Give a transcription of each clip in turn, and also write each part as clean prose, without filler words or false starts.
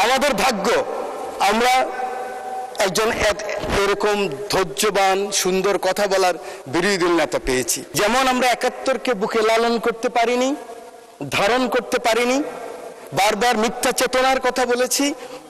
আমাদের ভাগ্য আমরা একজন এরকম ধৈর্যবান সুন্দর কথা বলার বিরোধী দল নেতা পেয়েছি। যেমন আমরা ৭১কে বুকে লালন করতে পারিনি, ধারণ করতে পারিনি, বারবার মিথ্যা চেতনার কথা বলেছি,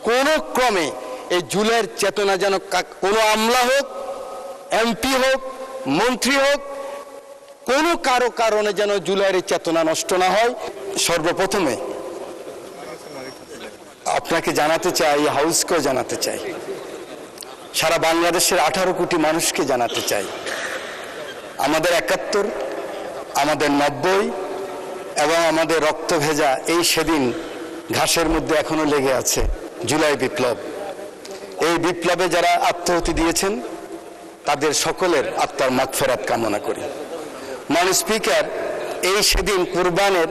কোনো ক্রমে এই জুলাইয়ের চেতনা যেন কোনো আমলা হোক, এমপি হোক, মন্ত্রী হোক, কোনো কারো কারণে যেন জুলাইয়ের চেতনা নষ্ট না হয়। সর্বপ্রথমে আপনাকে জানাতে চাই, হাউসকেও জানাতে চাই, সারা বাংলাদেশের 18 কোটি মানুষকে জানাতে চাই, আমাদের ৭১, আমাদের ৯০ এবং আমাদের রক্ত ভেজা এই সেদিন ঘাসের মধ্যে এখনো লেগে আছে জুলাই বিপ্লব। এই বিপ্লবে যারা আত্মাহুতি দিয়েছেন তাদের সকলের আত্মার মাগফিরাত কামনা করি। মাননীয় স্পিকার, এই সেদিন কুরবানের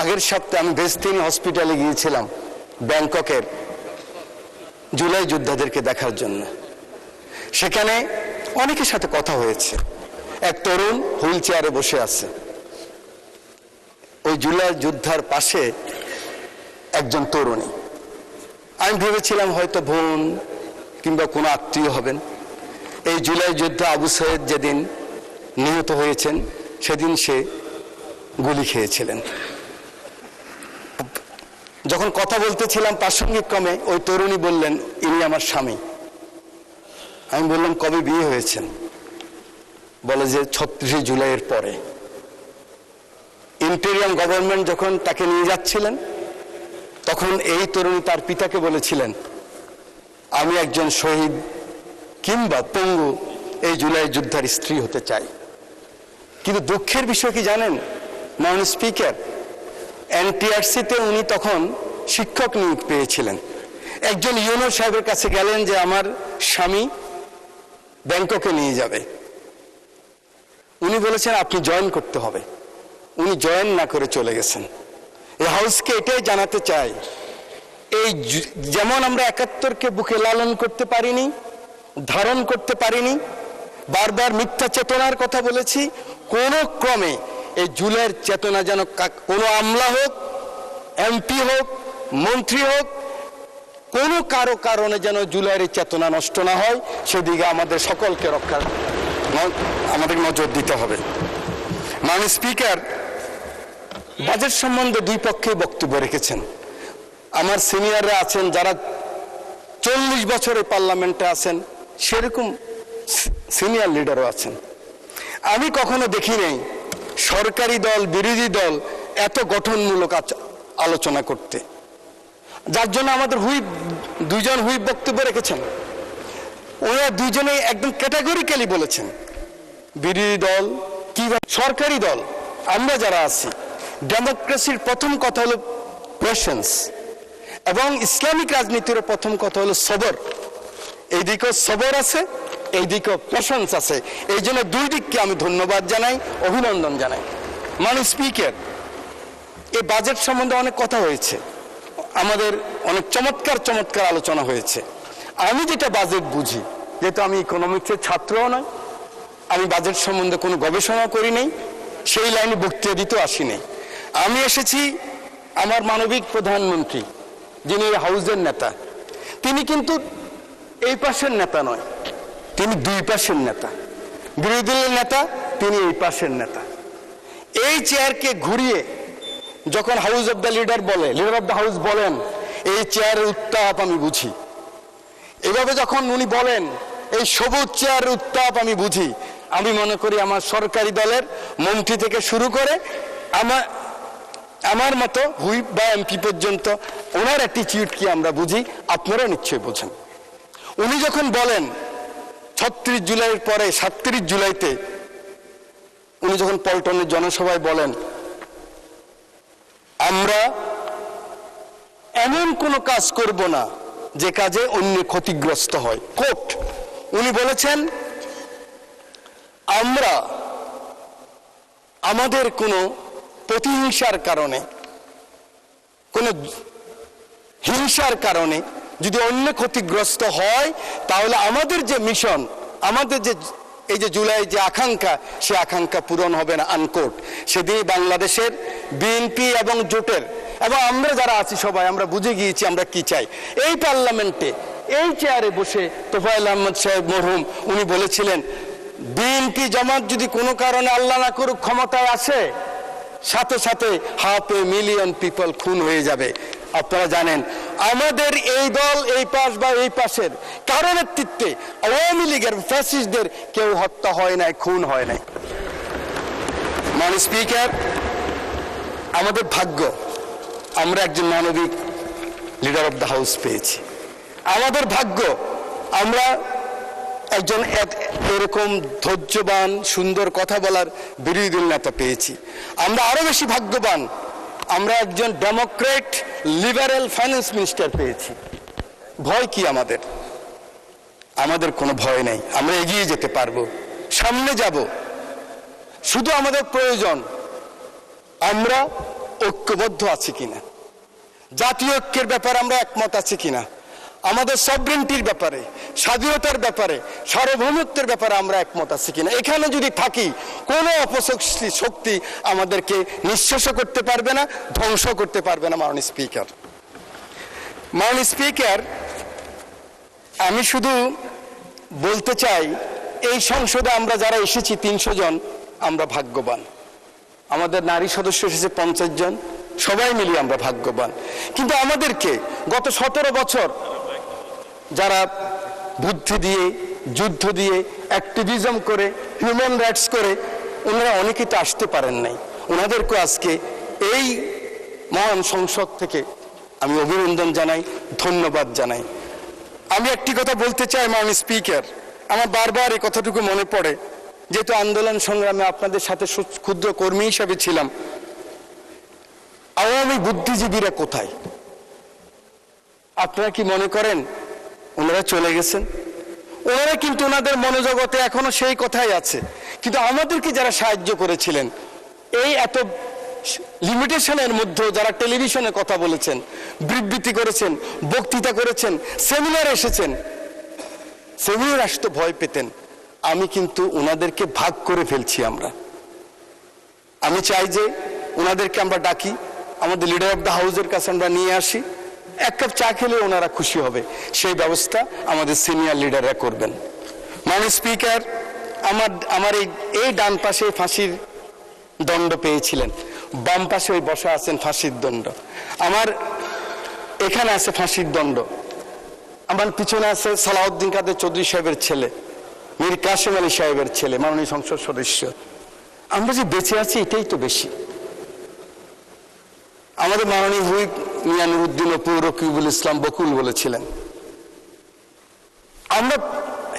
আগের সপ্তাহে আমি বেস্তিনি হসপিটালে গিয়েছিলাম ব্যাংককের জুলাই যোদ্ধাদেরকে দেখার জন্য। সেখানে অনেকের সাথে কথা হয়েছে। এক তরুণ হুইল চেয়ারে বসে আছে, ওই জুলাই যোদ্ধার পাশে একজন তরুণী। আমি ভেবেছিলাম হয়তো বোন কিংবা কোনো আত্মীয় হবেন। এই জুলাই যোদ্ধা আবু সাইদ যেদিন নিহত হয়েছেন সেদিন সে গুলি খেয়েছিলেন। যখন কথা বলতেছিলাম প্রাসঙ্গিক ক্রমে ওই তরুণী বললেন, ইনি আমার স্বামী। আমি বললাম, কবে বিয়ে হয়েছেন? বলে যে ৩৬ জুলাইয়ের পরে। ইন্টেরিয়াম গভর্নমেন্ট যখন তাকে নিয়ে যাচ্ছিলেন তখন এই তরুণী তার পিতাকে বলেছিলেন, আমি একজন শহীদ কিংবা পঙ্গু এই জুলাই যোদ্ধার স্ত্রী হতে চাই। কিন্তু দুঃখের বিষয় কি জানেন মাননীয় স্পিকার, এনটিআরসিতে উনি তখন শিক্ষক নিয়োগ পেয়েছিলেন। একজন ইউনো সাহেবের কাছে গেলেন যে আমার স্বামী ব্যাংককে নিয়ে যাবে। উনি বলেছেন আপনি জয়েন করতে হবে। উনি জয়েন না করে চলে গেছেন। এই হাউসকে এটাই জানাতে চাই, এই যেমন আমরা ৭১কে বুকে লালন করতে পারিনি, ধারণ করতে পারিনি, বারবার মিথ্যা চেতনার কথা বলেছি, কোনো ক্রমে এই জুলাইয়ের চেতনা যেন কোনো আমলা হোক, এমপি হোক, মন্ত্রী হোক, কোনো কারো কারণে যেন জুলাইয়ের চেতনা নষ্ট না হয় সেদিকে আমাদের সকলকে আমাদের নজর দিতে হবে। মাননীয় স্পিকার, বাজেট সম্বন্ধে দুই পক্ষেই বক্তব্য রেখেছেন। আমার সিনিয়ররা আছেন যারা 40 বছরে পার্লামেন্টে আছেন, সেরকম সিনিয়র লিডারও আছেন। আমি কখনো দেখি নাই সরকারি দল বিরোধী দল এত গঠনমূলক আলোচনা করতে, যার জন্য আমাদের দুইজন হুইপ বক্তব্য রেখেছেন। ওরা দুইজনে একদম ক্যাটাগরিক্যালি বলেছেন বিরোধী দল কিংবা সরকারি দল আমরা যারা আছি, ডেমোক্রেসির প্রথম কথা হলো পেশেন্স এবং ইসলামিক রাজনীতির প্রথম কথা হলো সবর। এই দিকেও সবর আছে, এই দিকেও পেশেন্স আছে। এই জন্য দুই দিককে আমি ধন্যবাদ জানাই, অভিনন্দন জানাই। মাননীয় স্পিকার, এই বাজেট সম্বন্ধে অনেক কথা হয়েছে, আমাদের অনেক চমৎকার চমৎকার আলোচনা হয়েছে। আমি যেটা বাজেট বুঝি, যেহেতু আমি ইকোনমিক্সের ছাত্রও নয়, আমি বাজেট সম্বন্ধে কোনো গবেষণা করি নাই, সেই লাইনে বক্তৃতা দিতেও আসি নাই। আমি এসেছি আমার মানবিক প্রধানমন্ত্রী যিনি হাউসের নেতা, তিনি কিন্তু এই পাশের নেতা নয়, তিনি দুই পাশের নেতা। বিরোধী দলের নেতা, তিনি এই পাশের নেতা। এই চেয়ারকে ঘুরিয়ে যখন house of the leader of the house বলেন, এই চেয়ারের উত্তাপ আমি বুঝি। এভাবে যখন উনি বলেন এই সবুজ চেয়ারের উত্তাপ আমি বুঝি, আমি মনে করি আমার সরকারি দলের মন্ত্রী থেকে শুরু করে আমার মতো হুইপ বা এমপি পর্যন্ত ওনার অ্যাটিটিউড কি আমরা বুঝি, আপনারা নিশ্চয়ই বোঝেন। উনি যখন বলেন ৩৬ জুলাইয়ের পরে ৩৭ জুলাইতে উনি যখন পল্টনের জনসভায় বলেন, আমরা এমন কোনো কাজ করব না যে কাজে অন্য ক্ষতিগ্রস্ত হয়। কোট, উনি বলেছেন আমরা আমাদের কোনো প্রতিহিংসার কারণে, কোনো হিংসার কারণে যদি অন্য ক্ষতিগ্রস্ত হয় তাহলে আমাদের যে মিশন, আমাদের যে এই যে জুলাই যে আকাঙ্ক্ষা, সে আকাঙ্ক্ষা পূরণ হবে না, আনকোট। সেদিন বাংলাদেশের বিএনপি এবং জোটের এবং আমরা যারা আছি সবাই আমরা বুঝে গিয়েছি আমরা কি চাই। এই পার্লামেন্টে এই চেয়ারে বসে তোফায়েল আহমদ সাহেব মরহুম উনি বলেছিলেন, বিএনপি জামাত যদি কোনো কারণে আল্লাহ না করুক ক্ষমতায় আসে, সাথে সাথে 500,000 পিপল খুন হয়ে যাবে। আপনারা জানেন আমাদের এই দল এই পাশ বা এই পাশের কারো নেতৃত্বে আওয়ামী লীগের ফ্যাসিস্টদের কেউ হত্যা হয় নাই, খুন হয় নাই। মাননীয় স্পিকার, আমাদের ভাগ্য আমরা একজন মানবিক লিডার অফ দ্য হাউস পেয়েছি। আমাদের ভাগ্য আমরা একজন এরকম ধৈর্যবান সুন্দর কথা বলার বিরোধী দল নেতা পেয়েছি। আমরা আরো বেশি ভাগ্যবান আমরা একজন ডেমোক্রেট লিবারেল ফাইন্যান্স মিনিস্টার পেয়েছি। ভয় কি আমাদের? আমাদের কোনো ভয় নেই, আমরা এগিয়ে যেতে পারবো, সামনে যাব। শুধু আমাদের প্রয়োজন আমরা ঐক্যবদ্ধ আছি কিনা, জাতীয় ঐক্যের ব্যাপারে আমরা একমত আছি কিনা, আমাদের সভরেন্টির ব্যাপারে, স্বাধীনতার ব্যাপারে, সার্বভৌমত্বের ব্যাপারে আমরা একমত আছি কিনা। এখানে যদি থাকি কোনো অপশক্তি আমাদেরকে নিঃশেষ করতে পারবে না, ধ্বংস করতে পারবে না। মাননীয় স্পিকার, আমি শুধু বলতে চাই এই সংসদে আমরা যারা এসেছি 300 জন আমরা ভাগ্যবান। আমাদের নারী সদস্য এসেছে 50 জন, সবাই মিলিয়ে আমরা ভাগ্যবান। কিন্তু আমাদেরকে গত 17 বছর যারা বুদ্ধি দিয়ে, যুদ্ধ দিয়ে, অ্যাক্টিভিজম করে, হিউম্যান রাইটস করে ওনারা অনেকেই তো আসতে পারেন নাই। ওনাদেরকে আজকে এই মহান সংসদ থেকে আমি অভিনন্দন জানাই, ধন্যবাদ জানাই। আমি একটি কথা বলতে চাই মাননীয় স্পিকার, আমার বারবার এই কথাটুকু মনে পড়ে, যেহেতু আন্দোলন সংগ্রামে আপনাদের সাথে ক্ষুদ্র কর্মী হিসাবে ছিলাম। আওয়ামী বুদ্ধিজীবীরা কোথায়? আপনারা কি মনে করেন ওনারা চলে গেছেন? ওনারা কিন্তু ওনাদের মনোজগতে এখনো সেই কথাই আছে। কিন্তু আমাদেরকে যারা সাহায্য করেছিলেন, এই এত লিমিটেশনের মধ্যে যারা টেলিভিশনে কথা বলেছেন, বিবৃতি করেছেন, বক্তৃতা করেছেন, সেমিনার এসেছেন, সেমিনার আসতে ভয় পেতেন, আমি কিন্তু ওনাদেরকে ভাগ করে ফেলছি। আমি চাই যে ওনাদেরকে আমরা ডাকি, আমাদের লিডার অফ দ্য হাউসের কাছে আমরা নিয়ে আসি, এক কাপ চা খেলে ওনারা খুশি হবে, সেই ব্যবস্থা আমাদের সিনিয়র লিডাররা করবেন। মাননীয় স্পিকার, আমার এই ডান পাশে ফাঁসির দণ্ড পেয়েছিলেন, বাম পাশে ওই বসা আছেন ফাঁসির দণ্ড, আমার এখানে আছে ফাঁসির দণ্ড, আমার পিছনে আছে সালাউদ্দিন কাদের চৌধুরী সাহেবের ছেলে, মীর কাসেম আলী সাহেবের ছেলে, মাননীয় সংসদ সদস্য। আমরা যে বেঁচে আছি এটাই তো বেশি। আমাদের মাননীয় হুইপ মিয়া নুরুদ্দিন অপু রকিবুল ইসলাম বকুল বলেছিলেন, আমরা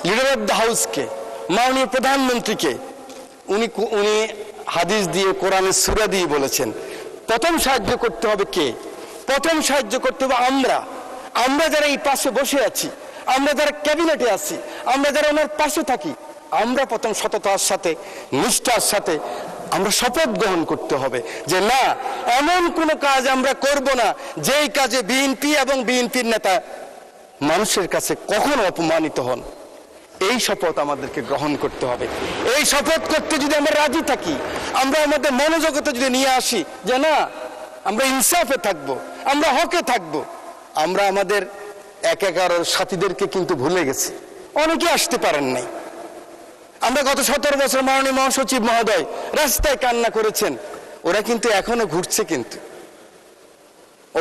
লিডার অফ দ্য হাউসকে, মাননীয় প্রধানমন্ত্রীকে উনি হাদিস দিয়ে, কোরআনের সূরা দিয়ে বলেছেন প্রথম সাহায্য করতে হবে কে? প্রথম সাহায্য করতে হবে আমরা যারা এই পাশে বসে আছি, আমরা যারা ক্যাবিনেটে আছি, আমরা যারা ওনার পাশে থাকি, আমরা প্রথম সততার সাথে, নিষ্ঠার সাথে আমরা শপথ গ্রহণ করতে হবে যে না, এমন কোনো কাজ আমরা করব না যেই কাজে বিএনপি এবং বিএনপির নেতা মানুষের কাছে কখনো অপমানিত হন। এই শপথ আমাদেরকে গ্রহণ করতে হবে। এই শপথ করতে যদি আমরা রাজি থাকি, আমরা আমাদের মনোজগতে যদি নিয়ে আসি যে না, আমরা ইনসাফে থাকবো, আমরা হকে থাকবো, আমরা আমাদের একার সাথীদেরকে কিন্তু ভুলে গেছি, অনেকে আসতে পারেন নাই। আমরা গত 17 বছর মাননীয় মহাসচিব মহোদয় রাস্তায় কান্না করেছেন, ওরা কিন্তু এখনো ঘুরছে, কিন্তু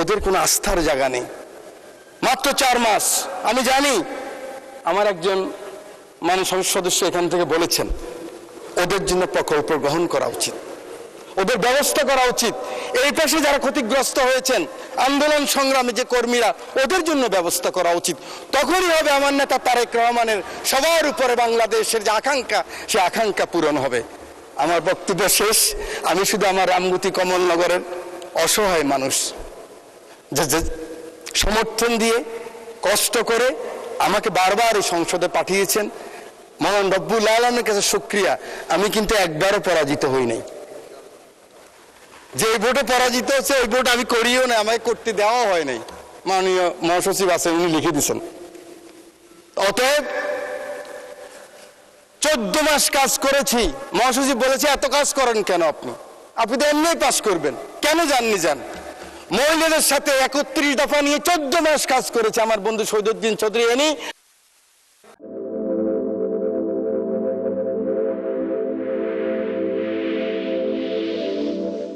ওদের কোনো আস্থার জায়গা নেই। মাত্র 4 মাস, আমি জানি আমার একজন মাননীয় সংসদ সদস্য এখান থেকে বলেছেন ওদের জন্য প্রকল্প গ্রহণ করা উচিত, ওদের ব্যবস্থা করা উচিত। এই পাশে যারা ক্ষতিগ্রস্ত হয়েছেন আন্দোলন সংগ্রামে যে কর্মীরা, ওদের জন্য ব্যবস্থা করা উচিত। তখনই হবে আমার নেতা তারেক রহমানের সবার উপরে বাংলাদেশের যে আকাঙ্ক্ষা, সে আকাঙ্ক্ষা পূরণ হবে। আমার বক্তব্য শেষ। আমি শুধু আমার রামগতি কমলনগরের অসহায় মানুষ যে সমর্থন দিয়ে কষ্ট করে আমাকে বারবার এই সংসদে পাঠিয়েছেন, মহান রব্বুল আলামিনের কাছে শুকরিয়া। আমি কিন্তু একবারও পরাজিত হই নাই। যে ভোটে পরাজিত হচ্ছে ওই ভোট আমি করিও না, আমাকে করতে দেওয়া হয় নাই। মাননীয় মহাসচিব আছেন, উনি লিখে দিয়েছেন। অতএব 14 মাস কাজ করেছি। মহাসচিব বলেছে এত কাজ করেন কেন আপনি তো এমনি পাস করবেন, কেন যাননি? যান। মহিলাদের সাথে 31 দফা নিয়ে 14 মাস কাজ করেছে আমার বন্ধু শহীদুদ্দিন চৌধুরী।